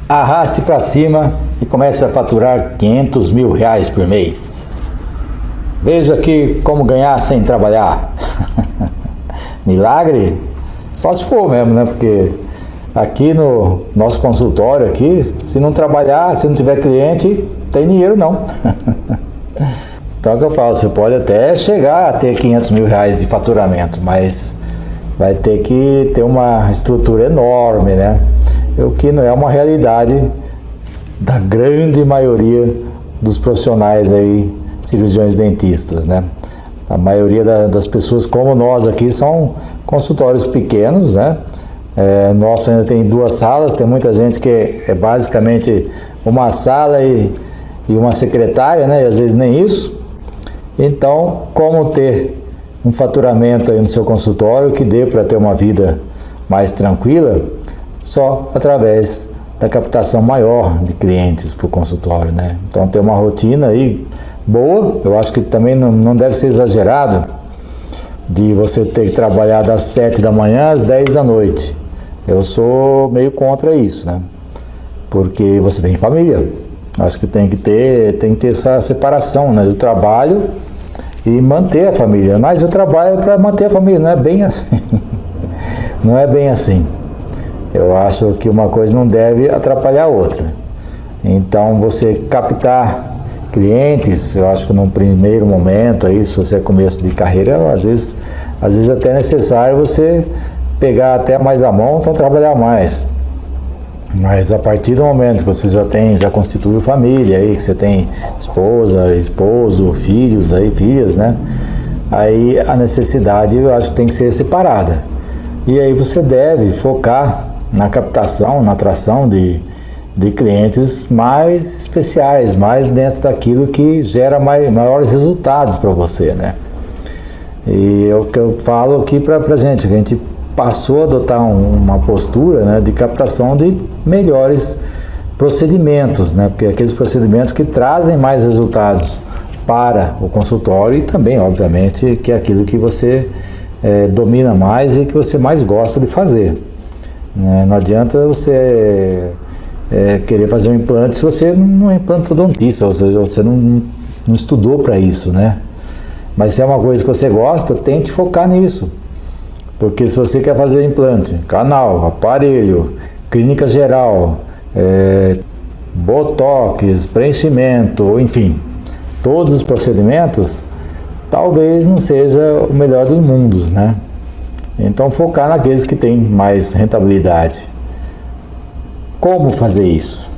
Arraste para cima e comece a faturar R$ 500.000 por mês. Veja aqui como ganhar sem trabalhar. Milagre? Só se for mesmo, né? Porque aqui no nosso consultório aqui, se não trabalhar, se não tiver cliente, tem dinheiro não. Então é o que eu falo, você pode até chegar a ter R$ 500.000 de faturamento, mas vai ter que ter uma estrutura enorme, né? O que não é uma realidade da grande maioria dos profissionais aí, cirurgiões dentistas, né? A maioria das pessoas como nós aqui são consultórios pequenos, né? Nossa, ainda tem 2 salas, tem muita gente que é basicamente uma sala e uma secretária, né? E às vezes nem isso. Então, como ter um faturamento aí no seu consultório que dê para ter uma vida mais tranquila? Só através da captação maior de clientes para o consultório, né? Então, ter uma rotina aí boa. Eu acho que também não deve ser exagerado de você ter que trabalhar das 7 da manhã às 10 da noite. Eu sou meio contra isso, né? Porque você tem família. Acho que tem que ter essa separação, né, do trabalho e manter a família. Mas o trabalho é para manter a família, não é bem assim. Não é bem assim. Eu acho que uma coisa não deve atrapalhar a outra. Então, você captar clientes, eu acho que num primeiro momento, aí, se você é começo de carreira, às vezes até é necessário você pegar até mais a mão, então trabalhar mais. Mas a partir do momento que você já constituiu família, aí, que você tem esposa, esposo, filhos, aí, filhas, né? Aí a necessidade eu acho que tem que ser separada. E aí você deve focar na captação, na atração de clientes mais especiais, mais dentro daquilo que gera maiores resultados para você, né? E é o que eu falo aqui para a gente passou a adotar uma postura, né, de captação de melhores procedimentos, né? Porque aqueles procedimentos que trazem mais resultados para o consultório e também, obviamente, que é aquilo que você domina mais e que você mais gosta de fazer. Não adianta você querer fazer um implante se você não é implantodontista, ou seja, você não estudou para isso, né? Mas se é uma coisa que você gosta, tente focar nisso. Porque se você quer fazer implante, canal, aparelho, clínica geral, botox, preenchimento, enfim, todos os procedimentos, talvez não seja o melhor dos mundos, né? Então, focar naqueles que têm mais rentabilidade. Como fazer isso?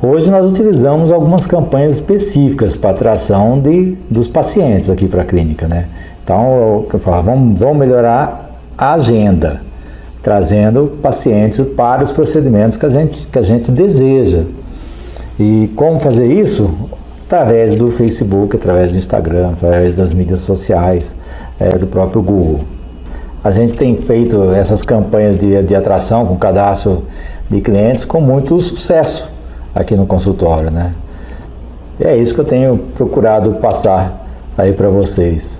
Hoje nós utilizamos algumas campanhas específicas para atração dos pacientes aqui para a clínica, né? Então, eu falo, vamos melhorar a agenda, trazendo pacientes para os procedimentos que a gente deseja. E como fazer isso? Através do Facebook, através do Instagram, através das mídias sociais, do próprio Google. A gente tem feito essas campanhas de atração com cadastro de clientes com muito sucesso aqui no consultório, né? E é isso que eu tenho procurado passar aí para vocês.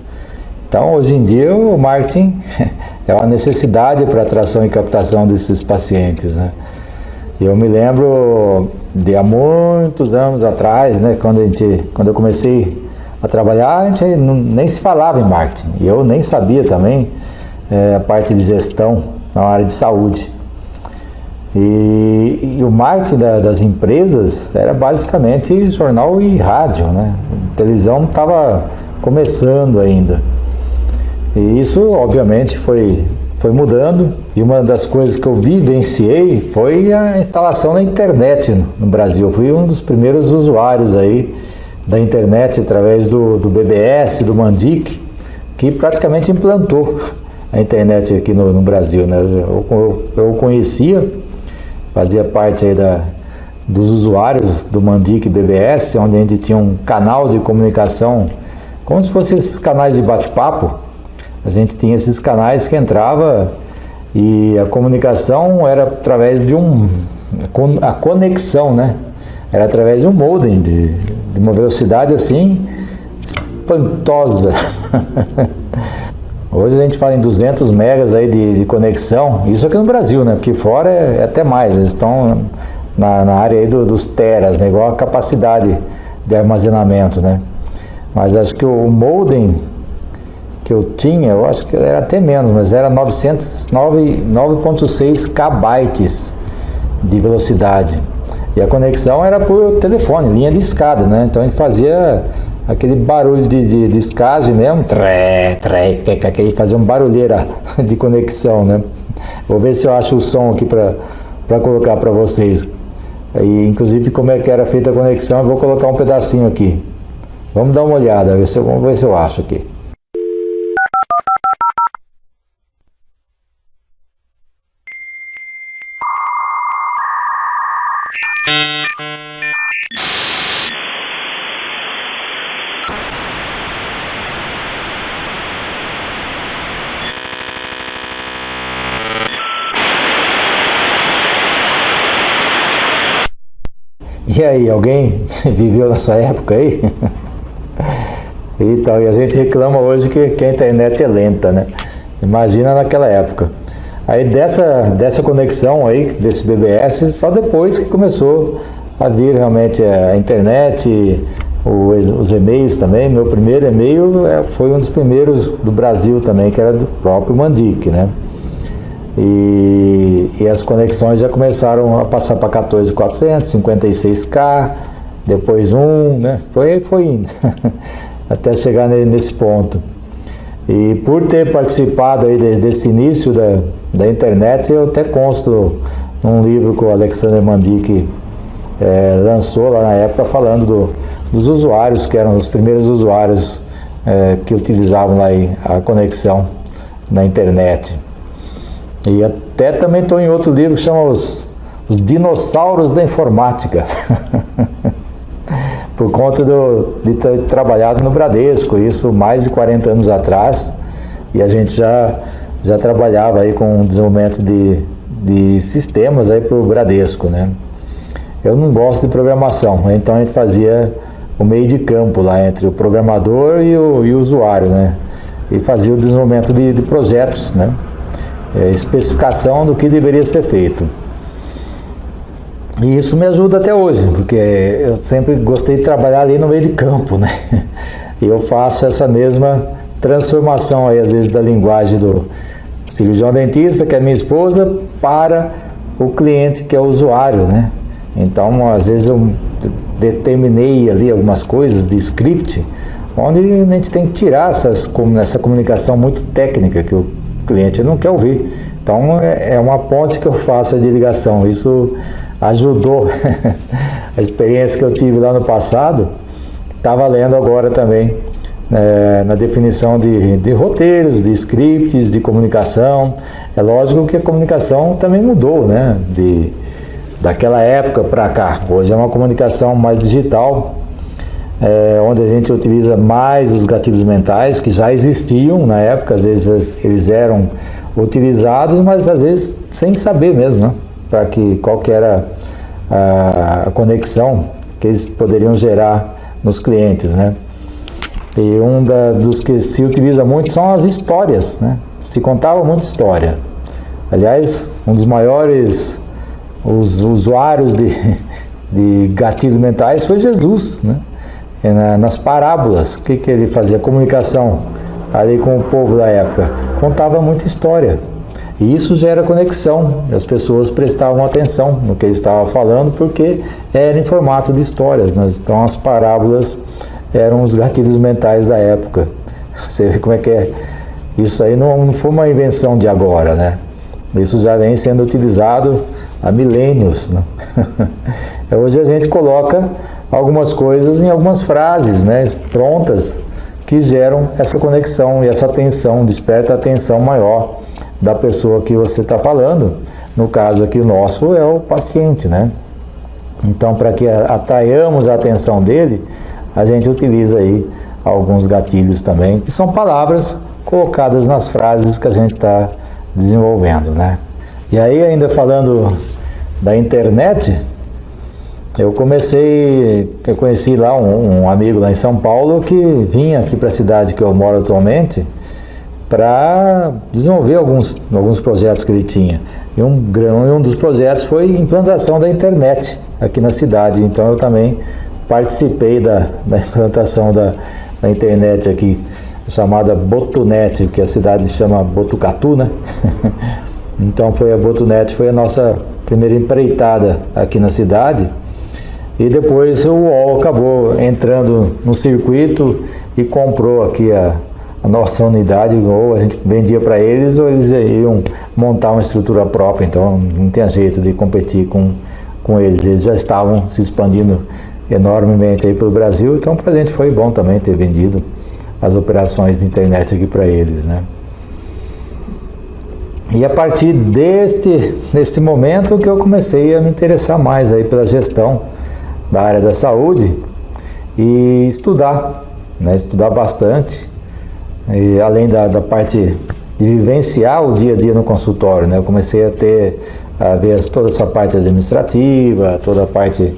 Então, hoje em dia, o marketing é uma necessidade para atração e captação desses pacientes, né? E eu me lembro de há muitos anos atrás, né, quando eu comecei a trabalhar, a gente nem se falava em marketing. E eu nem sabia também a parte de gestão na área de saúde. E o marketing das empresas era basicamente jornal e rádio, né? A televisão estava começando ainda. E isso, obviamente, foi mudando. E uma das coisas que eu vivenciei foi a instalação da internet no Brasil. Eu fui um dos primeiros usuários aí da internet através do BBS, do Mandic, que praticamente implantou a internet aqui no Brasil, né? Eu conhecia, fazia parte aí dos usuários do Mandic BBS, onde a gente tinha um canal de comunicação, como se fossem esses canais de bate-papo. A gente tinha esses canais que entrava e a comunicação era através de a conexão, né? Era através de um modem de uma velocidade assim espantosa. Hoje a gente fala em 200 megas aí de conexão, isso aqui no Brasil, né? Porque fora é até mais, eles estão na área aí dos teras, né? Igual a capacidade de armazenamento, né? Mas acho que o modem que eu tinha, eu acho que era até menos, mas era 9.6 kbytes de velocidade. E a conexão era por telefone, linha de escada, né? Então a gente fazia aquele barulho de escagem mesmo, que fazia uma barulheira de conexão, né? Vou ver se eu acho o som aqui para colocar para vocês. E, inclusive como é que era feita a conexão, eu vou colocar um pedacinho aqui. Vamos dar uma olhada, vamos ver se eu acho aqui. E aí, alguém viveu nessa época aí? E a gente reclama hoje que a internet é lenta, né? Imagina naquela época. Aí dessa conexão aí, desse BBS, só depois que começou a vir realmente a internet, os e-mails também. Meu primeiro e-mail foi um dos primeiros do Brasil também, que era do próprio Mandic, né? E as conexões já começaram a passar para 14.400, 56K, depois né? Foi indo, até chegar nesse ponto. E por ter participado aí desse início da internet, eu até consto num livro que o Alexander Mandic lançou lá na época, falando dos usuários, que eram os primeiros usuários que utilizavam lá a conexão na internet. E até também estou em outro livro que chama Os Dinossauros da Informática, por conta de ter trabalhado no Bradesco, isso mais de 40 anos atrás, e a gente já trabalhava aí com o desenvolvimento de sistemas aí para o Bradesco, né? Eu não gosto de programação, então a gente fazia o meio de campo lá entre o programador e o usuário, né? E fazia o desenvolvimento de projetos, né? Especificação do que deveria ser feito. E isso me ajuda até hoje, porque eu sempre gostei de trabalhar ali no meio de campo, né? E eu faço essa mesma transformação aí, às vezes, da linguagem do cirurgião dentista, que é minha esposa, para o cliente, que é o usuário, né? Então, às vezes eu determinei ali algumas coisas de script, onde a gente tem que tirar essa comunicação muito técnica que o cliente não quer ouvir. Então é uma ponte que eu faço de ligação. Isso ajudou. A experiência que eu tive lá no passado está valendo agora também na definição de roteiros, de scripts, de comunicação. É lógico que a comunicação também mudou, né? Daquela época para cá. Hoje é uma comunicação mais digital, onde a gente utiliza mais os gatilhos mentais, que já existiam na época. Às vezes eles eram utilizados, mas às vezes sem saber mesmo, né? Qual que era a conexão que eles poderiam gerar nos clientes, né? E dos que se utiliza muito são as histórias, né? Se contava muita história. Aliás, um dos maiores usuários de gatilhos mentais foi Jesus, né? Nas parábolas, o que ele fazia? Comunicação ali com o povo da época. Contava muita história. E isso gera conexão. As pessoas prestavam atenção no que ele estava falando, porque era em formato de histórias, né? Então as parábolas eram os gatilhos mentais da época. Você vê como é que é. Isso aí não foi uma invenção de agora, né? Isso já vem sendo utilizado há milênios, né? Hoje a gente coloca algumas coisas em algumas frases, né, prontas, que geram essa conexão e essa atenção, desperta a atenção maior da pessoa que você está falando. No caso aqui nosso é o paciente, né? Então, para que atraiamos a atenção dele, a gente utiliza aí alguns gatilhos também, que são palavras colocadas nas frases que a gente está desenvolvendo, né? E aí, ainda falando da internet, eu conheci lá um amigo lá em São Paulo que vinha aqui para a cidade que eu moro atualmente para desenvolver alguns projetos que ele tinha. E um dos projetos foi implantação da internet aqui na cidade. Então eu também participei da implantação da internet aqui, chamada Botunet, que a cidade chama Botucatu, né? Então a Botunet foi a nossa primeira empreitada aqui na cidade. E depois o UOL acabou entrando no circuito e comprou aqui a nossa unidade, ou a gente vendia para eles, ou eles iam montar uma estrutura própria, então não tinha jeito de competir com eles. Eles já estavam se expandindo enormemente aí pelo Brasil, então para a gente foi bom também ter vendido as operações de internet aqui para eles, né? E a partir deste momento que eu comecei a me interessar mais aí pela gestão da área da saúde e estudar, né? Estudar bastante, e além da parte de vivenciar o dia a dia no consultório, né? Eu comecei a ver toda essa parte administrativa, toda a parte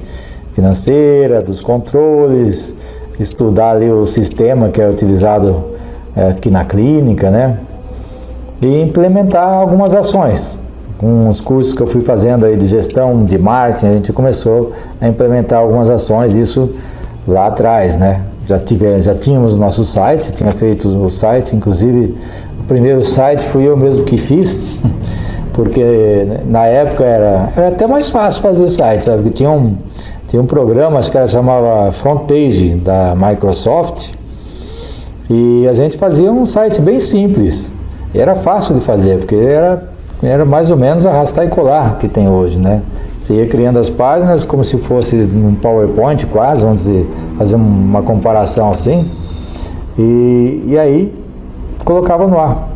financeira, dos controles, estudar ali o sistema que é utilizado aqui na clínica, né? E implementar algumas ações. Com os cursos que eu fui fazendo aí de gestão, de marketing, a gente começou a implementar algumas ações, isso lá atrás, né? Já tínhamos o nosso site, tinha feito o site, inclusive o primeiro site fui eu mesmo que fiz, porque na época era até mais fácil fazer site, sabe? Porque tinha um programa, acho que era chamava Front Page da Microsoft, e a gente fazia um site bem simples, e era fácil de fazer, porque era mais ou menos arrastar e colar que tem hoje, né? Você ia criando as páginas como se fosse um PowerPoint quase, vamos dizer, fazer uma comparação assim, e aí colocava no ar.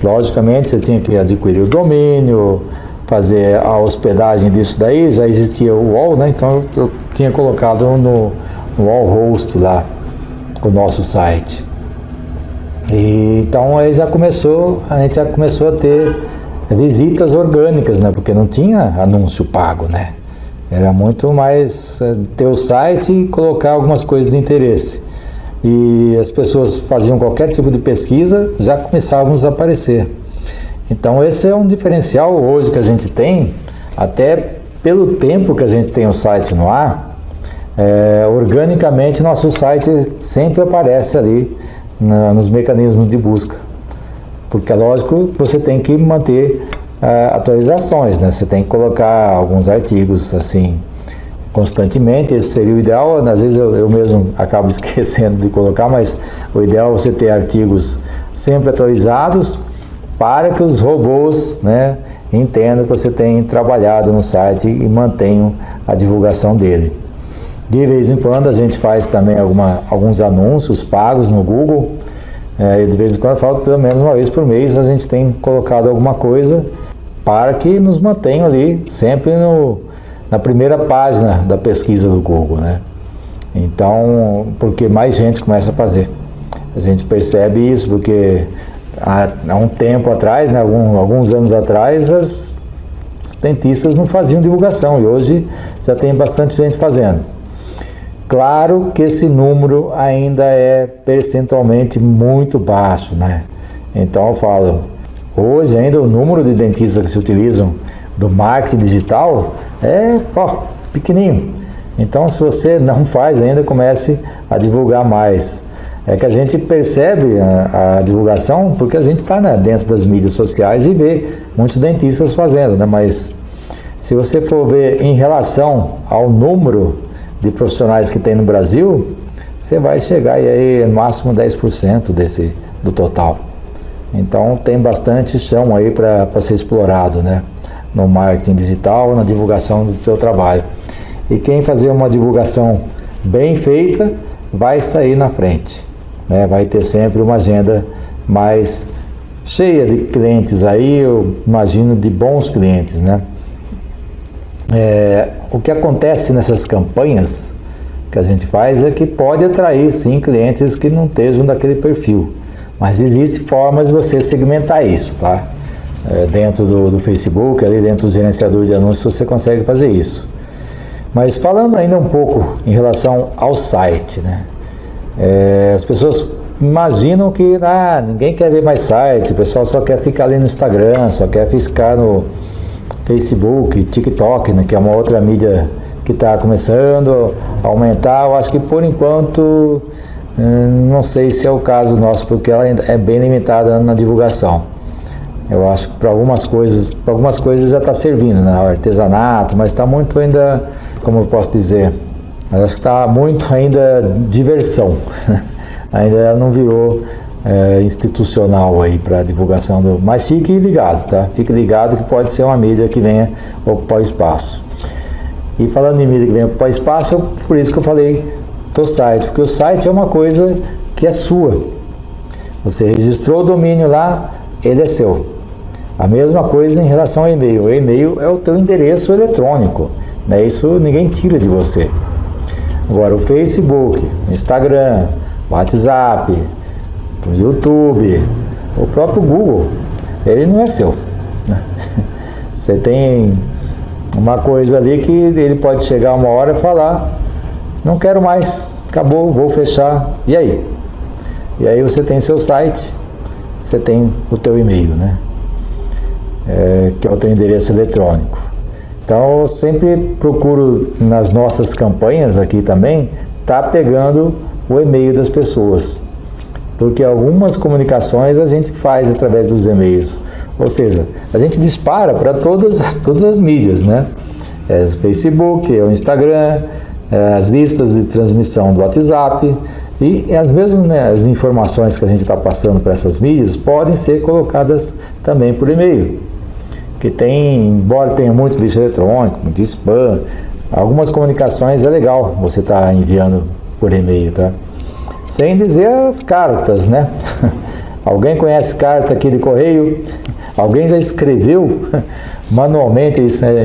Logicamente você tinha que adquirir o domínio, fazer a hospedagem disso daí, já existia o UOL, né? Então eu tinha colocado no UOL Host lá, o nosso site. E então aí a gente já começou a ter visitas orgânicas, né? Porque não tinha anúncio pago, né? Era muito mais ter o site e colocar algumas coisas de interesse. E as pessoas faziam qualquer tipo de pesquisa, já começávamos a aparecer. Então esse é um diferencial hoje que a gente tem, até pelo tempo que a gente tem o site no ar, organicamente nosso site sempre aparece ali nos mecanismos de busca. Porque é lógico que você tem que manter atualizações, né? Você tem que colocar alguns artigos assim constantemente, esse seria o ideal. Às vezes eu mesmo acabo esquecendo de colocar, mas o ideal é você ter artigos sempre atualizados para que os robôs, né, entendam que você tem trabalhado no site e mantenham a divulgação dele. De vez em quando a gente faz também alguns anúncios pagos no Google. De vez em quando eu falo, pelo menos uma vez por mês a gente tem colocado alguma coisa para que nos mantenham ali sempre na primeira página da pesquisa do Google, né? Então, porque mais gente começa a fazer. A gente percebe isso porque há um tempo atrás, né, alguns anos atrás, os dentistas não faziam divulgação e hoje já tem bastante gente fazendo. Claro que esse número ainda é percentualmente muito baixo, né? Então eu falo, hoje ainda o número de dentistas que se utilizam do marketing digital é pequenininho. Então se você não faz ainda, comece a divulgar mais. É que a gente percebe a divulgação porque a gente está, né, dentro das mídias sociais e vê muitos dentistas fazendo, né? Mas se você for ver em relação ao número de profissionais que tem no Brasil, você vai chegar aí no máximo 10% do total. Então tem bastante chão aí para ser explorado, né? No marketing digital, na divulgação do seu trabalho. E quem fazer uma divulgação bem feita vai sair na frente, né? Vai ter sempre uma agenda mais cheia de clientes aí, eu imagino, de bons clientes, né? O que acontece nessas campanhas que a gente faz é que pode atrair sim clientes que não estejam daquele perfil, mas existem formas de você segmentar isso, tá? Dentro do Facebook, ali dentro do gerenciador de anúncios, você consegue fazer isso. Mas falando ainda um pouco em relação ao site, né? As pessoas imaginam que ninguém quer ver mais site, o pessoal só quer ficar ali no Instagram, só quer ficar no Facebook, TikTok, né, que é uma outra mídia que está começando a aumentar. Eu acho que por enquanto, não sei se é o caso nosso, porque ela ainda é bem limitada na divulgação. Eu acho que para algumas coisas já está servindo, né, artesanato, mas está muito ainda, como eu posso dizer, eu acho que está muito ainda diversão. Ainda ela não virou institucional aí para divulgação do. Mas fique ligado, tá? Fique ligado que pode ser uma mídia que venha ocupar espaço. E falando em mídia que vem ocupar espaço, por isso que eu falei do site, porque o site é uma coisa que é sua. Você registrou o domínio lá, ele é seu. A mesma coisa em relação ao e-mail. O e-mail é o teu endereço eletrônico, né? Isso ninguém tira de você. Agora o Facebook, o Instagram, o WhatsApp, o YouTube, o próprio Google, ele não é seu, né? Você tem uma coisa ali que ele pode chegar uma hora e falar, não quero mais, acabou, vou fechar, e aí? E aí você tem seu site, você tem o teu e-mail, né? Que é o teu endereço eletrônico. Então eu sempre procuro nas nossas campanhas aqui também, tá pegando o e-mail das pessoas, porque algumas comunicações a gente faz através dos e-mails, ou seja, a gente dispara para todas as mídias, né? Facebook, o Instagram, as listas de transmissão do WhatsApp, e as mesmas, né, as informações que a gente está passando para essas mídias podem ser colocadas também por e-mail, que tem, embora tenha muito lixo eletrônico, muito spam, algumas comunicações é legal você estar enviando por e-mail, tá? Sem dizer as cartas, né? Alguém conhece carta aqui de correio? Alguém já escreveu manualmente,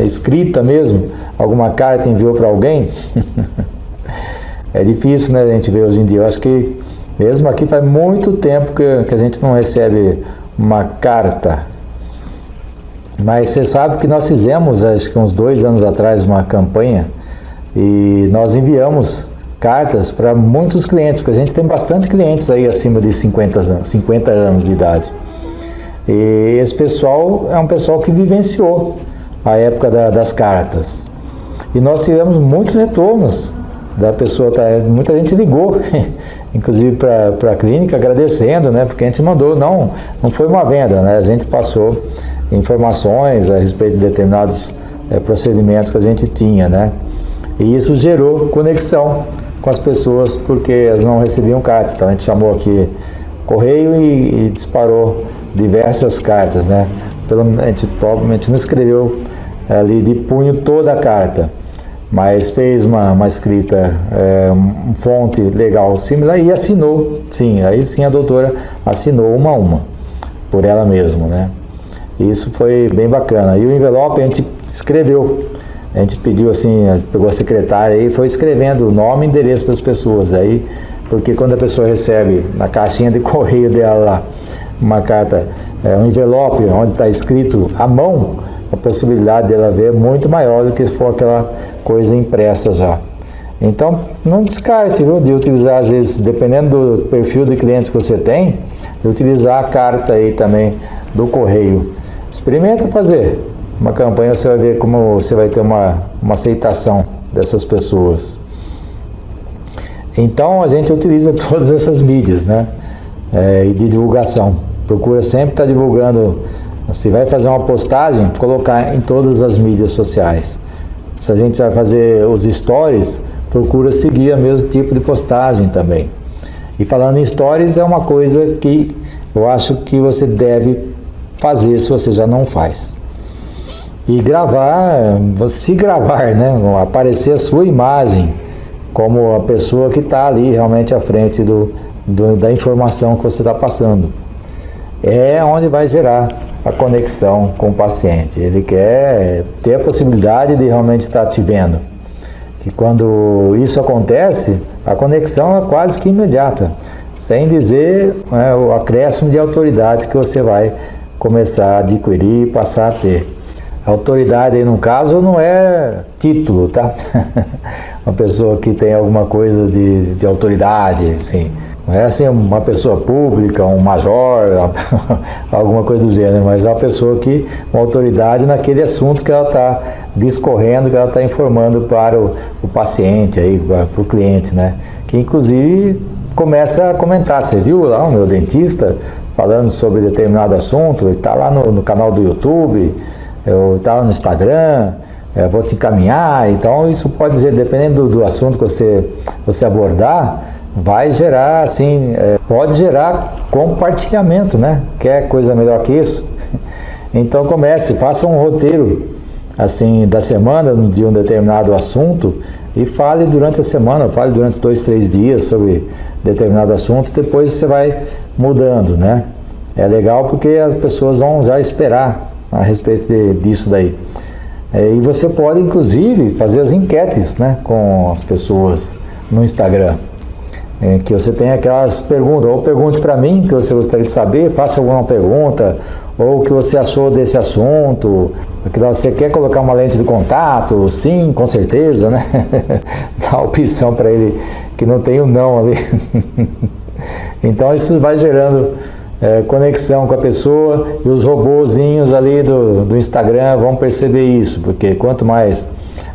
escrita mesmo, alguma carta e enviou para alguém? É difícil, né, a gente ver hoje em dia. Eu acho que mesmo aqui faz muito tempo que a gente não recebe uma carta. Mas você sabe que nós fizemos, acho que uns 2 anos atrás, uma campanha e nós enviamos cartas para muitos clientes, porque a gente tem bastante clientes aí acima de 50 anos de idade. E esse pessoal é um pessoal que vivenciou a época das cartas. E nós tivemos muitos retornos da pessoa, muita gente ligou, inclusive para a clínica, agradecendo, né, porque a gente mandou, não foi uma venda, né, a gente passou informações a respeito de determinados procedimentos que a gente tinha, né, e isso gerou conexão com as pessoas, porque elas não recebiam cartas. Então a gente chamou aqui correio e disparou diversas cartas, né? A gente não escreveu ali de punho toda a carta, mas fez uma escrita, fonte legal, similar, e assinou, sim, aí sim a doutora assinou uma a uma, por ela mesma, né? Isso foi bem bacana. E o envelope a gente escreveu. A gente pediu assim, pegou a secretária e foi escrevendo o nome e endereço das pessoas. Aí, porque quando a pessoa recebe na caixinha de correio dela lá, uma carta, um envelope onde está escrito à mão, a possibilidade dela ver é muito maior do que se for aquela coisa impressa já. Então, não descarte, viu, de utilizar, às vezes, dependendo do perfil de clientes que você tem, de utilizar a carta aí também do correio. Experimenta fazer uma campanha, você vai ver como você vai ter uma aceitação dessas pessoas. Então a gente utiliza todas essas mídias, né, de divulgação. Procura sempre estar divulgando. Se vai fazer uma postagem, colocar em todas as mídias sociais. Se a gente vai fazer os stories, procura seguir o mesmo tipo de postagem também. E falando em stories, é uma coisa que eu acho que você deve fazer se você já não faz. E se gravar, né? Aparecer a sua imagem como a pessoa que está ali realmente à frente da informação que você está passando. É onde vai gerar a conexão com o paciente. Ele quer ter a possibilidade de realmente estar te vendo. E quando isso acontece, a conexão é quase que imediata, sem dizer o acréscimo de autoridade que você vai começar a adquirir e passar a ter. A autoridade aí no caso não é título, tá? Uma pessoa que tem alguma coisa de autoridade, assim, Não é assim uma pessoa pública, um major, alguma coisa do gênero, mas é uma pessoa que, uma autoridade naquele assunto que ela está discorrendo, que ela está informando para o paciente, para o cliente, né? Que inclusive começa a comentar, você viu lá o meu dentista falando sobre determinado assunto, ele está lá no canal do YouTube, está lá no Instagram, vou te encaminhar. Então isso pode dizer, dependendo do assunto que você abordar, vai gerar, assim, pode gerar compartilhamento, né? Quer coisa melhor que isso? Então comece, faça um roteiro, assim, da semana, de um determinado assunto, e fale durante a semana, fale durante 2, 3 dias sobre determinado assunto, depois você vai mudando, né? É legal porque as pessoas vão já esperar a respeito disso daí. E você pode, inclusive, fazer as enquetes, né, com as pessoas no Instagram. Que você tem aquelas perguntas, ou pergunte para mim que você gostaria de saber, faça alguma pergunta, ou o que você achou desse assunto, que você quer colocar uma lente de contato, sim, com certeza, né? Dá a opção para ele que não tem o não ali. Então isso vai gerando conexão com a pessoa, e os robozinhos ali do Instagram vão perceber isso, porque quanto mais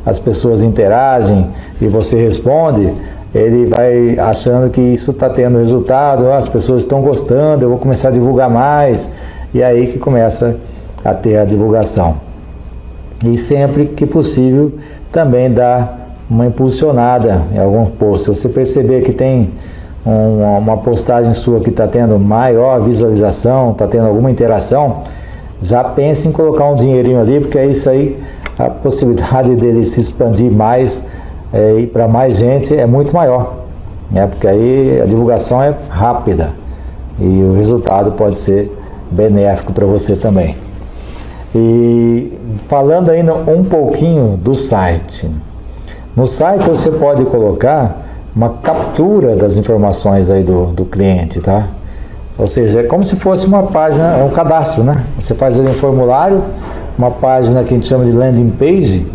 as pessoas interagem e você responde, ele vai achando que isso está tendo resultado, as pessoas estão gostando, eu vou começar a divulgar mais, e aí que começa a ter a divulgação. E sempre que possível, também dá uma impulsionada em alguns posts. Se você perceber que tem uma postagem sua que está tendo maior visualização, está tendo alguma interação, já pense em colocar um dinheirinho ali, porque é isso aí, a possibilidade dele se expandir mais e para mais gente é muito maior, né? Porque aí a divulgação é rápida e o resultado pode ser benéfico para você também. E falando ainda um pouquinho do site, no site você pode colocar uma captura das informações aí do cliente, tá? Ou seja, é como se fosse uma página, é um cadastro, né? Você faz ali um formulário, uma página que a gente chama de landing page,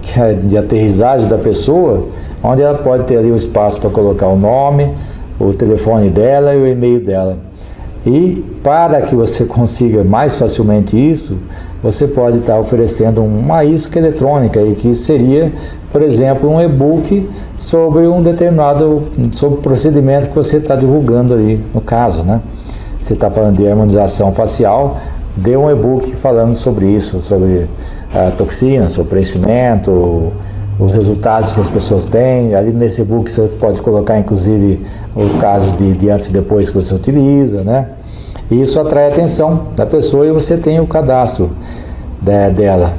que é de aterrissagem da pessoa, onde ela pode ter ali um espaço para colocar o nome, o telefone dela e o e-mail dela. E para que você consiga mais facilmente isso, você pode estar oferecendo uma isca eletrônica, aí, que seria, por exemplo, um e-book sobre um determinado sobre o procedimento que você está divulgando ali, no caso, né? Você está falando de harmonização facial, dê um e-book falando sobre isso, sobre a toxina, sobre o preenchimento, os resultados que as pessoas têm. Ali nesse e-book você pode colocar, inclusive, os casos de antes e depois que você utiliza, né? E isso atrai a atenção da pessoa e você tem o cadastro dela.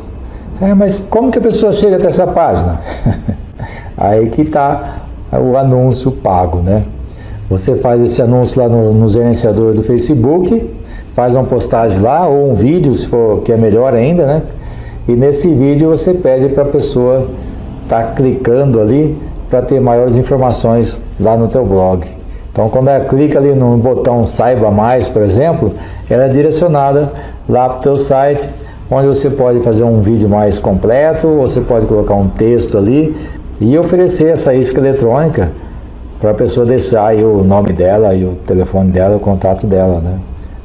Mas como que a pessoa chega até essa página? Aí que está o anúncio pago, né? Você faz esse anúncio lá no gerenciador do Facebook, faz uma postagem lá, ou um vídeo, se for, que é melhor ainda, né? E nesse vídeo você pede para a pessoa estar clicando ali para ter maiores informações lá no teu blog. Então, quando ela clica ali no botão Saiba Mais, por exemplo, ela é direcionada lá para o teu site, onde você pode fazer um vídeo mais completo, você pode colocar um texto ali e oferecer essa isca eletrônica para a pessoa deixar aí o nome dela e o telefone dela, o contato dela, né?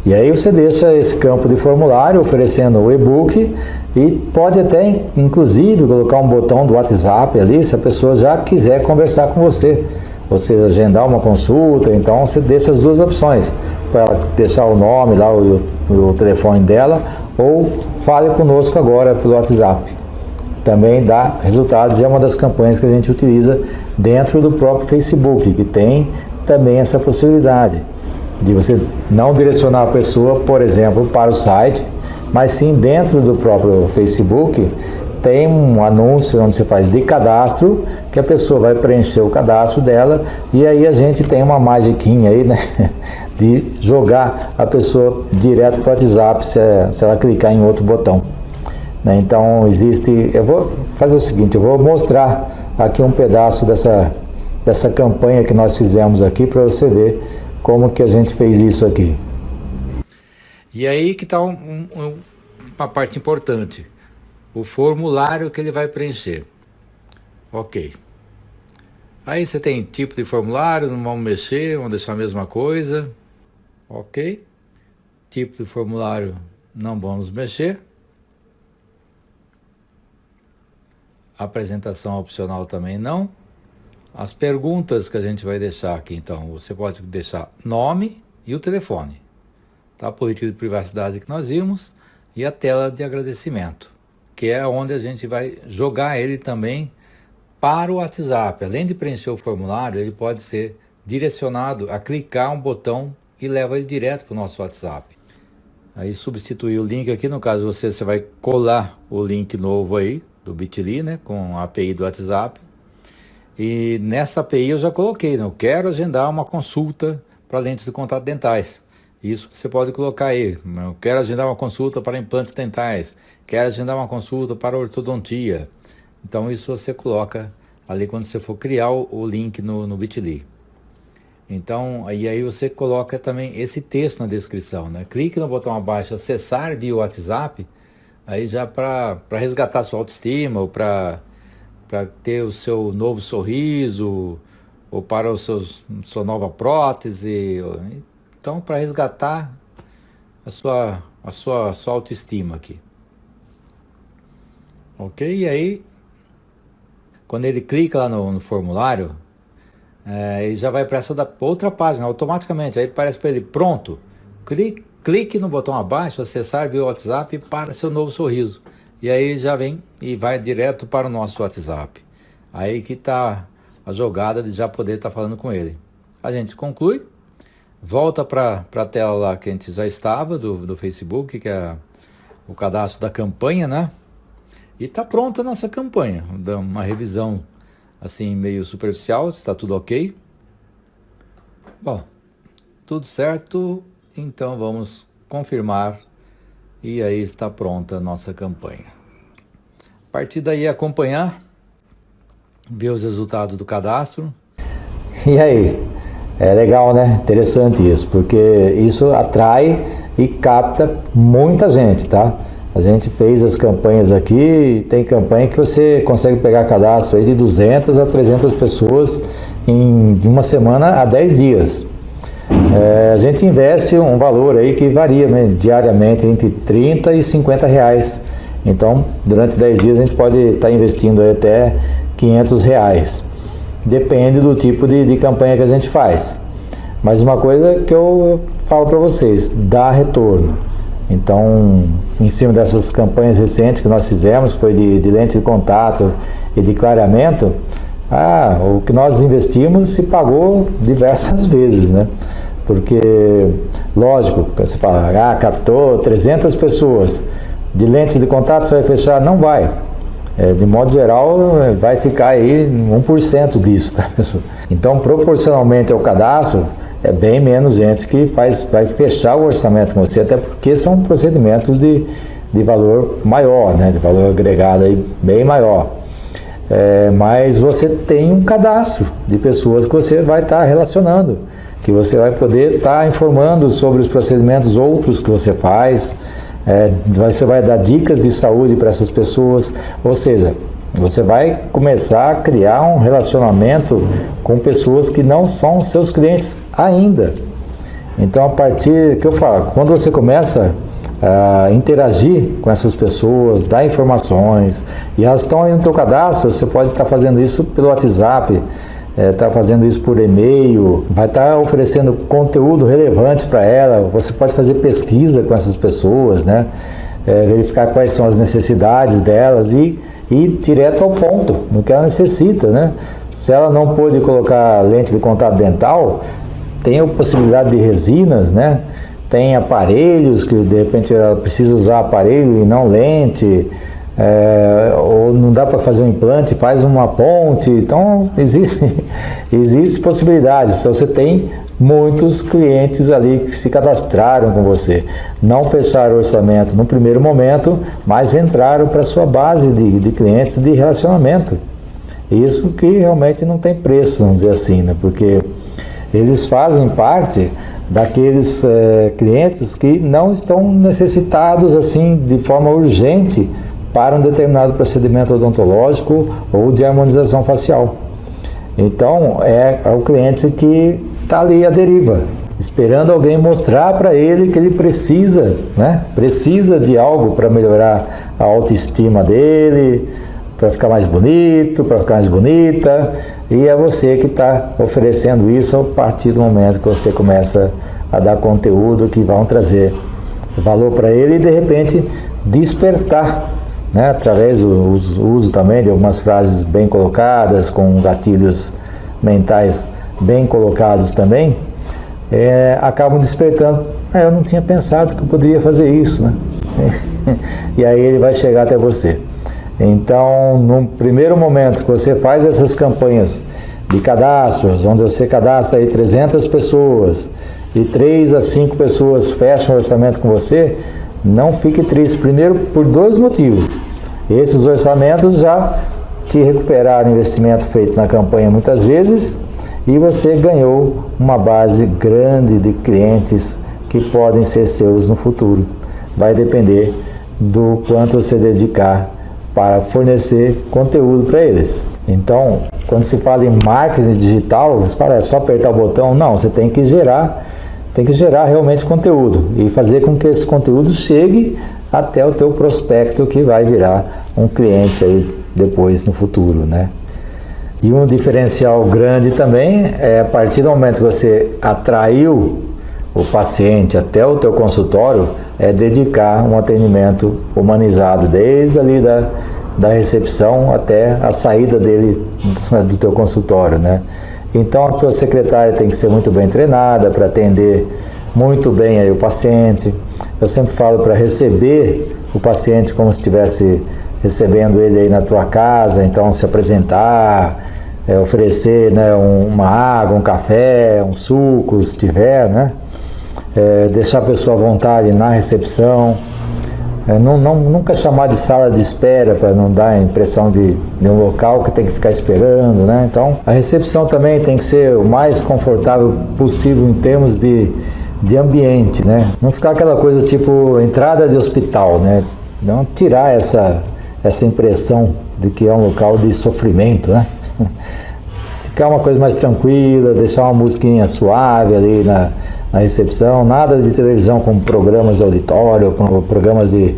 E aí você deixa esse campo de formulário oferecendo o e-book e pode até, inclusive, colocar um botão do WhatsApp ali, se a pessoa já quiser conversar com você. Ou seja, agendar uma consulta, então você deixa as duas opções, para ela deixar o nome lá, o telefone dela, ou fale conosco agora pelo WhatsApp. Também dá resultados e é uma das campanhas que a gente utiliza dentro do próprio Facebook, que tem também essa possibilidade de você não direcionar a pessoa, por exemplo, para o site, mas sim dentro do próprio Facebook tem um anúncio onde você faz de cadastro, que a pessoa vai preencher o cadastro dela, e aí a gente tem uma magiquinha aí, né, de jogar a pessoa direto para o WhatsApp se ela clicar em outro botão. Né? Então existe, eu vou fazer o seguinte, eu vou mostrar aqui um pedaço dessa campanha que nós fizemos aqui para você ver como que a gente fez isso aqui. E aí que está uma parte importante, o formulário que ele vai preencher. Ok. Aí você tem tipo de formulário, não vamos mexer, vamos deixar a mesma coisa. Ok. Tipo de formulário, não vamos mexer. Apresentação opcional também não. As perguntas que a gente vai deixar aqui, então, você pode deixar nome e o telefone. Tá? A política de privacidade que nós vimos e a tela de agradecimento, que é onde a gente vai jogar ele também para o WhatsApp. Além de preencher o formulário, ele pode ser direcionado a clicar um botão e leva ele direto para o nosso WhatsApp. Aí substituir o link aqui, no caso você vai colar o link novo aí do Bitly, né, com a API do WhatsApp. E nessa API eu já coloquei, né, eu quero agendar uma consulta para lentes de contato dentais. Isso você pode colocar aí. Eu quero agendar uma consulta para implantes dentais. Quero agendar uma consulta para ortodontia. Então isso você coloca ali quando você for criar o link no Bitly. Então, aí você coloca também esse texto na descrição, né? Clique no botão abaixo, acessar via WhatsApp, aí já para resgatar sua autoestima, ou para ter o seu novo sorriso, ou para sua nova prótese. Então, para resgatar a sua autoestima aqui. Ok? E aí, quando ele clica lá no formulário, ele já vai para essa outra página automaticamente. Aí aparece para ele, pronto. Clique no botão abaixo, acessar via WhatsApp para seu novo sorriso. E aí já vem e vai direto para o nosso WhatsApp. Aí que está a jogada de já poder estar falando com ele. A gente conclui, volta para a tela lá que a gente já estava do Facebook, que é o cadastro da campanha, né? E está pronta a nossa campanha. Dá uma revisão assim meio superficial, está tudo ok. Bom, tudo certo, então vamos confirmar e aí está pronta a nossa campanha. A partir daí acompanhar, ver os resultados do cadastro. E aí? É legal, né? Interessante isso, porque isso atrai e capta muita gente, tá? A gente fez as campanhas aqui, tem campanha que você consegue pegar cadastro aí de 200 a 300 pessoas de uma semana a 10 dias. A gente investe um valor aí que varia, né, diariamente entre 30 e 50 reais. Então, durante 10 dias a gente pode estar investindo aí até 500 reais. Depende do tipo de campanha que a gente faz. Mas uma coisa que eu falo para vocês, dá retorno. Então, em cima dessas campanhas recentes que nós fizemos, foi de lente de contato e de clareamento, o que nós investimos se pagou diversas vezes, né? Porque, lógico, você fala, captou 300 pessoas, de lentes de contato você vai fechar? Não vai. De modo geral, vai ficar aí 1% disso, tá, pessoal? Então, proporcionalmente ao cadastro, é bem menos gente que vai fechar o orçamento com você, até porque são procedimentos de valor maior, né? De valor agregado aí bem maior. Mas você tem um cadastro de pessoas que você vai estar relacionando, que você vai poder estar informando sobre os procedimentos outros que você faz, você vai dar dicas de saúde para essas pessoas, ou seja, você vai começar a criar um relacionamento com pessoas que não são seus clientes ainda. Então, a partir que eu falo, quando você começa a interagir com essas pessoas, dar informações, e elas estão aí no teu cadastro, você pode estar fazendo isso pelo WhatsApp, está fazendo isso por e-mail, vai estar oferecendo conteúdo relevante para ela, você pode fazer pesquisa com essas pessoas, né? Verificar quais são as necessidades delas e ir direto ao ponto, no que ela necessita, né? Se ela não pôde colocar lente de contato dental, tem a possibilidade de resinas, né? Tem aparelhos que de repente ela precisa usar aparelho e não lente, ou não dá para fazer um implante, faz uma ponte. Então existem possibilidades. Se você tem muitos clientes ali que se cadastraram com você, não fecharam o orçamento no primeiro momento, mas entraram para a sua base de clientes de relacionamento. Isso que realmente não tem preço, vamos dizer assim, né? Porque eles fazem parte daqueles clientes que não estão necessitados assim de forma urgente para um determinado procedimento odontológico ou de harmonização facial. Então é o cliente que está ali à deriva, esperando alguém mostrar para ele que ele precisa, né? Precisa de algo para melhorar a autoestima dele, para ficar mais bonito, para ficar mais bonita, e é você que está oferecendo isso a partir do momento que você começa a dar conteúdo que vão trazer valor para ele e de repente despertar, né? Através do uso também de algumas frases bem colocadas, com gatilhos mentais bem colocados também, acabam despertando. Eu não tinha pensado que eu poderia fazer isso, né? E aí ele vai chegar até você. Então, no primeiro momento que você faz essas campanhas de cadastros, onde você cadastra aí 300 pessoas e 3 a 5 pessoas fecham o orçamento com você, não fique triste. Primeiro, por 2 motivos. Esses orçamentos já te recuperaram o investimento feito na campanha muitas vezes e você ganhou uma base grande de clientes que podem ser seus no futuro. Vai depender do quanto você dedicar para fornecer conteúdo para eles. Então, quando se fala em marketing digital, você fala, é só apertar o botão. Não, você tem que gerar realmente conteúdo e fazer com que esse conteúdo chegue até o teu prospecto que vai virar um cliente aí depois no futuro, né? E um diferencial grande também é a partir do momento que você atraiu o paciente até o teu consultório, é dedicar um atendimento humanizado, desde ali da recepção até a saída dele do teu consultório, né? Então a tua secretária tem que ser muito bem treinada para atender muito bem aí o paciente. Eu sempre falo para receber o paciente como se estivesse recebendo ele aí na tua casa, então se apresentar, oferecer, né, uma água, um café, um suco, se tiver, né? Deixar a pessoa à vontade na recepção, nunca chamar de sala de espera para não dar a impressão de um local que tem que ficar esperando, né? Então a recepção também tem que ser o mais confortável possível em termos de ambiente, né? Não ficar aquela coisa tipo entrada de hospital, né? Não tirar essa impressão de que é um local de sofrimento, né? Ficar uma coisa mais tranquila, deixar uma musiquinha suave ali na recepção, nada de televisão com programas de auditório, com programas de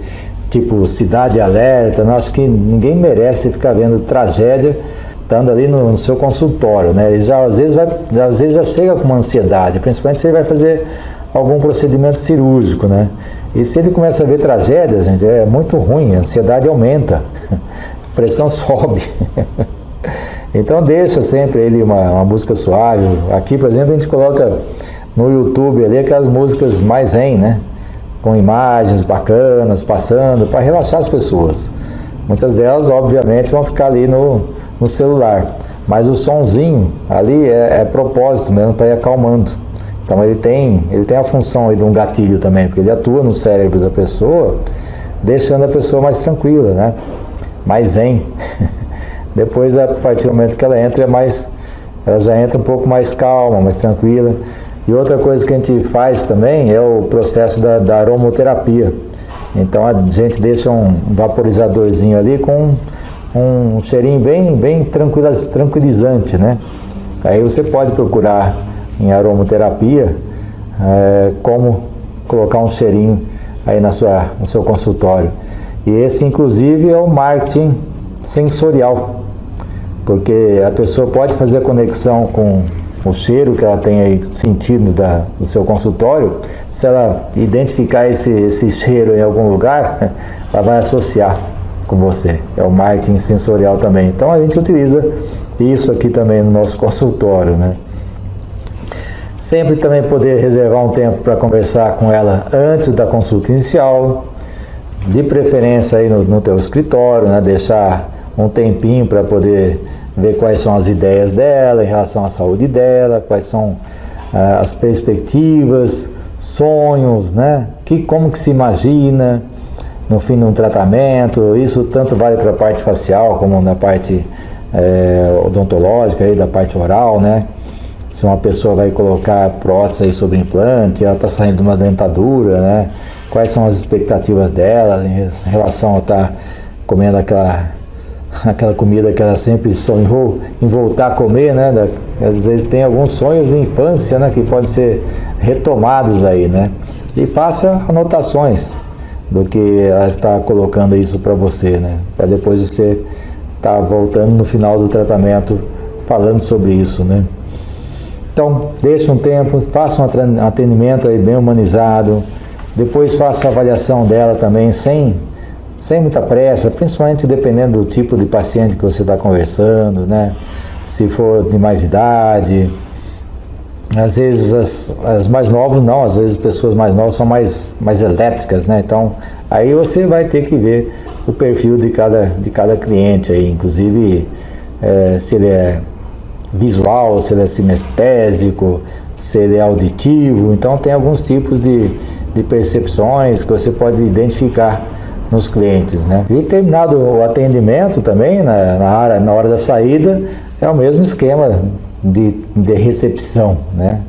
tipo Cidade Alerta. Eu acho que ninguém merece ficar vendo tragédia estando ali no seu consultório, né? Ele às vezes já chega com uma ansiedade, principalmente se ele vai fazer algum procedimento cirúrgico, né? E se ele começa a ver tragédias, gente, é muito ruim, a ansiedade aumenta, a pressão sobe. Então deixa sempre ele uma música suave. Aqui, por exemplo, a gente coloca no YouTube ali aquelas músicas mais zen, né? Com imagens bacanas, passando, para relaxar as pessoas. Muitas delas, obviamente, vão ficar ali no celular. Mas o sonzinho ali é propósito mesmo, para ir acalmando. Então ele tem a função aí de um gatilho também, porque ele atua no cérebro da pessoa, deixando a pessoa mais tranquila, né? Mais zen. Depois, a partir do momento que ela entra, ela já entra um pouco mais calma, mais tranquila. E outra coisa que a gente faz também é o processo da aromoterapia. Então a gente deixa um vaporizadorzinho ali com um cheirinho bem tranquilizante, né? Aí você pode procurar em aromoterapia como colocar um cheirinho aí no seu consultório. E esse, inclusive, é o marketing sensorial, porque a pessoa pode fazer a conexão com o cheiro que ela tem aí sentido do seu consultório. Se ela identificar esse cheiro em algum lugar, ela vai associar com você. É o marketing sensorial também. Então a gente utiliza isso aqui também no nosso consultório, né? Sempre também poder reservar um tempo para conversar com ela antes da consulta inicial, de preferência aí no teu escritório, né? Deixar um tempinho para poder ver quais são as ideias dela em relação à saúde dela, quais são as perspectivas, sonhos, né? Como que se imagina no fim de um tratamento. Isso tanto vale para a parte facial como na parte odontológica, aí, da parte oral, né? Se uma pessoa vai colocar prótese aí sobre implante, ela está saindo de uma dentadura, né? Quais são as expectativas dela em relação a estar comendo aquela comida que ela sempre sonhou em voltar a comer, né? Às vezes tem alguns sonhos de infância, né, que podem ser retomados aí, né? E faça anotações do que ela está colocando isso para você, né? Para depois você estar voltando no final do tratamento falando sobre isso, né? Então, deixe um tempo, faça um atendimento aí bem humanizado, depois faça a avaliação dela também sem muita pressa, principalmente dependendo do tipo de paciente que você está conversando, né? Se for de mais idade, às vezes as mais novas não, às vezes pessoas mais novas são mais elétricas, né? Então, aí você vai ter que ver o perfil de cada cliente aí, inclusive se ele é visual, se ele é sinestésico, se ele é auditivo. Então tem alguns tipos de percepções que você pode identificar nos clientes, né? E terminado o atendimento também, na hora da saída, é o mesmo esquema de recepção, né?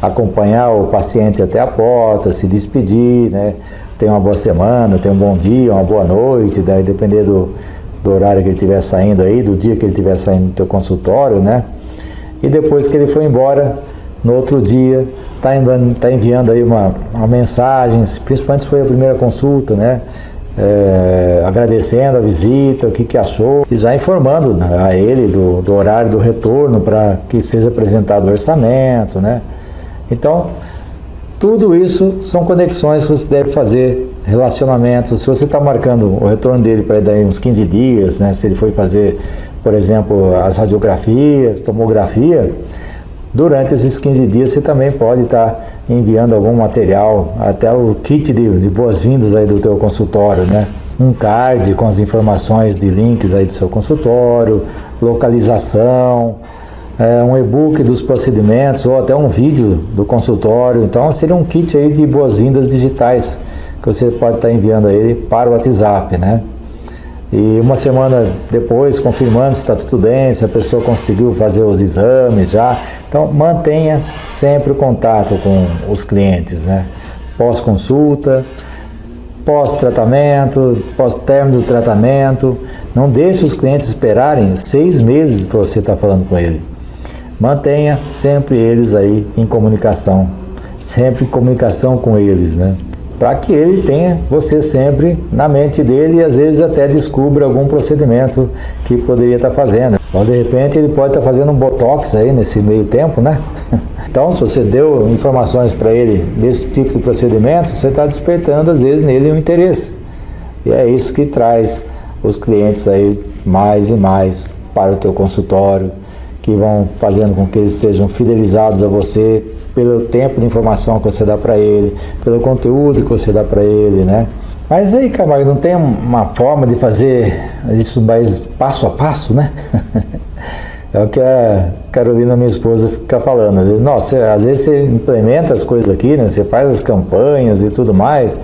Acompanhar o paciente até a porta, se despedir, né? Ter uma boa semana, ter um bom dia, uma boa noite, daí depender do horário que ele estiver saindo aí, do dia que ele estiver saindo do teu consultório, né? E depois que ele for embora, no outro dia, tá enviando aí uma mensagem, principalmente se foi a primeira consulta, né? Agradecendo a visita, o que achou, e já informando, né, a ele do horário do retorno para que seja apresentado o orçamento, né? Então, tudo isso são conexões que você deve fazer, relacionamentos. Se você está marcando o retorno dele para daí uns 15 dias, né? Se ele foi fazer, por exemplo, as radiografias, tomografia, durante esses 15 dias você também pode estar enviando algum material, até o kit de boas-vindas aí do teu consultório, né? Um card com as informações de links aí do seu consultório, localização, um e-book dos procedimentos ou até um vídeo do consultório. Então seria um kit aí de boas-vindas digitais que você pode estar enviando a ele para o WhatsApp, né? E uma semana depois, confirmando se está tudo bem, se a pessoa conseguiu fazer os exames já. Então, mantenha sempre o contato com os clientes, né? Pós-consulta, pós-tratamento, pós-término do tratamento. Não deixe os clientes esperarem 6 meses para você estar falando com ele. Mantenha sempre eles aí em comunicação, sempre em comunicação com eles, né? Para que ele tenha você sempre na mente dele e às vezes até descubra algum procedimento que poderia estar fazendo. Ou de repente ele pode estar fazendo um botox aí nesse meio tempo, né? Então, se você deu informações para ele desse tipo de procedimento, você está despertando às vezes nele um interesse. E é isso que traz os clientes aí mais e mais para o teu consultório, que vão fazendo com que eles sejam fidelizados a você pelo tempo de informação que você dá para ele, pelo conteúdo que você dá para ele, né? Mas aí, Camargo, não tem uma forma de fazer isso mais passo a passo, né? É o que a Carolina, minha esposa, fica falando. Às vezes, nossa, às vezes você implementa as coisas aqui, né? Você faz as campanhas e tudo mais,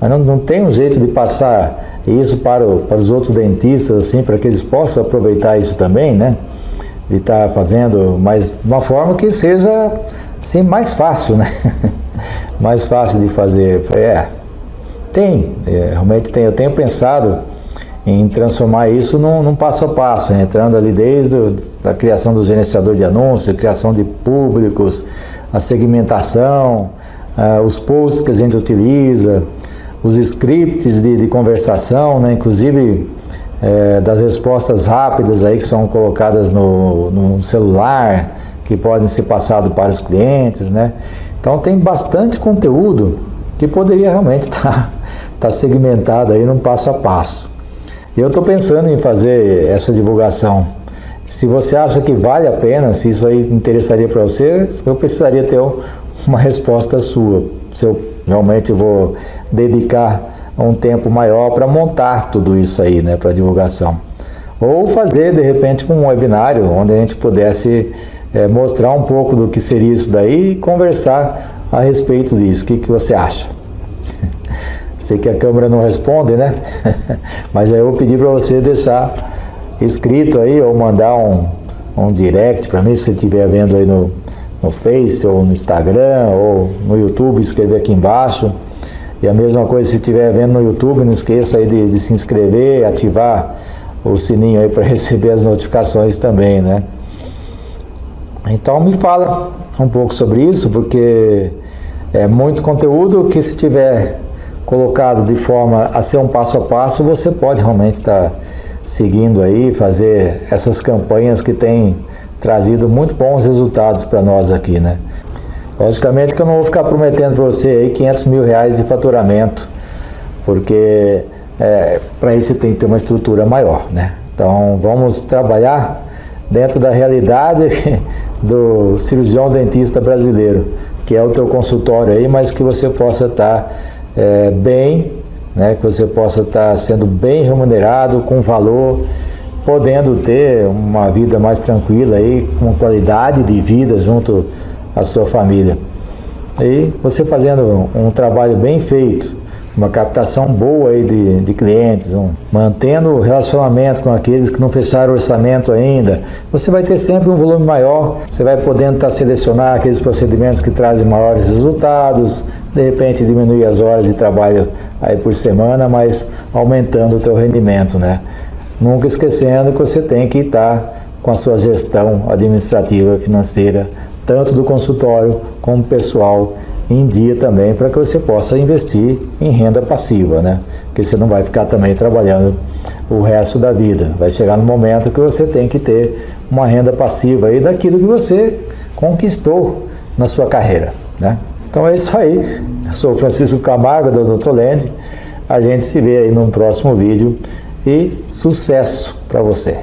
mas não tem um jeito de passar isso para os outros dentistas, assim, para que eles possam aproveitar isso também, né? De estar fazendo, mas de uma forma que seja assim mais fácil, né? Mais fácil de fazer. Realmente tem. Eu tenho pensado em transformar isso num passo a passo, né? Entrando ali desde a criação do gerenciador de anúncios, a criação de públicos, a segmentação, os posts que a gente utiliza, os scripts de conversação, né? Inclusive das respostas rápidas aí que são colocadas no celular, que podem ser passados para os clientes, né? Então tem bastante conteúdo que poderia realmente estar segmentado aí num passo a passo. E eu estou pensando em fazer essa divulgação. Se você acha que vale a pena, se isso aí interessaria para você, eu precisaria ter uma resposta sua. Se eu realmente vou dedicar um tempo maior para montar tudo isso aí, né, para divulgação. Ou fazer, de repente, um webinário onde a gente pudesse mostrar um pouco do que seria isso daí e conversar a respeito disso. O que você acha? Sei que a câmera não responde, né? Mas aí eu vou pedir para você deixar escrito aí ou mandar um direct para mim, se você estiver vendo aí no Face ou no Instagram ou no YouTube, escrever aqui embaixo. E a mesma coisa, se estiver vendo no YouTube, não esqueça aí de se inscrever, ativar o sininho aí para receber as notificações também, né? Então me fala um pouco sobre isso, porque é muito conteúdo que, se tiver colocado de forma a ser um passo a passo, você pode realmente estar seguindo aí, fazer essas campanhas que têm trazido muito bons resultados para nós aqui, né? Logicamente que eu não vou ficar prometendo para você aí 500 mil reais de faturamento, porque para isso tem que ter uma estrutura maior, né? Então vamos trabalhar dentro da realidade do cirurgião dentista brasileiro, que é o teu consultório aí, mas que você possa estar bem, né? Que você possa estar sendo bem remunerado, com valor, podendo ter uma vida mais tranquila aí, com qualidade de vida junto à sua família. E você fazendo um trabalho bem feito, uma captação boa aí de clientes, mantendo o relacionamento com aqueles que não fecharam o orçamento ainda, você vai ter sempre um volume maior, você vai podendo selecionar aqueles procedimentos que trazem maiores resultados, de repente diminuir as horas de trabalho aí por semana, mas aumentando o teu rendimento, né? Nunca esquecendo que você tem que estar com a sua gestão administrativa e financeira, tanto do consultório como pessoal, em dia também, para que você possa investir em renda passiva, né? Porque você não vai ficar também trabalhando o resto da vida. Vai chegar no momento que você tem que ter uma renda passiva aí daquilo que você conquistou na sua carreira, né? Então é isso aí. Eu sou o Francisco Camargo, do Dr. Land. A gente se vê aí num próximo vídeo e sucesso para você.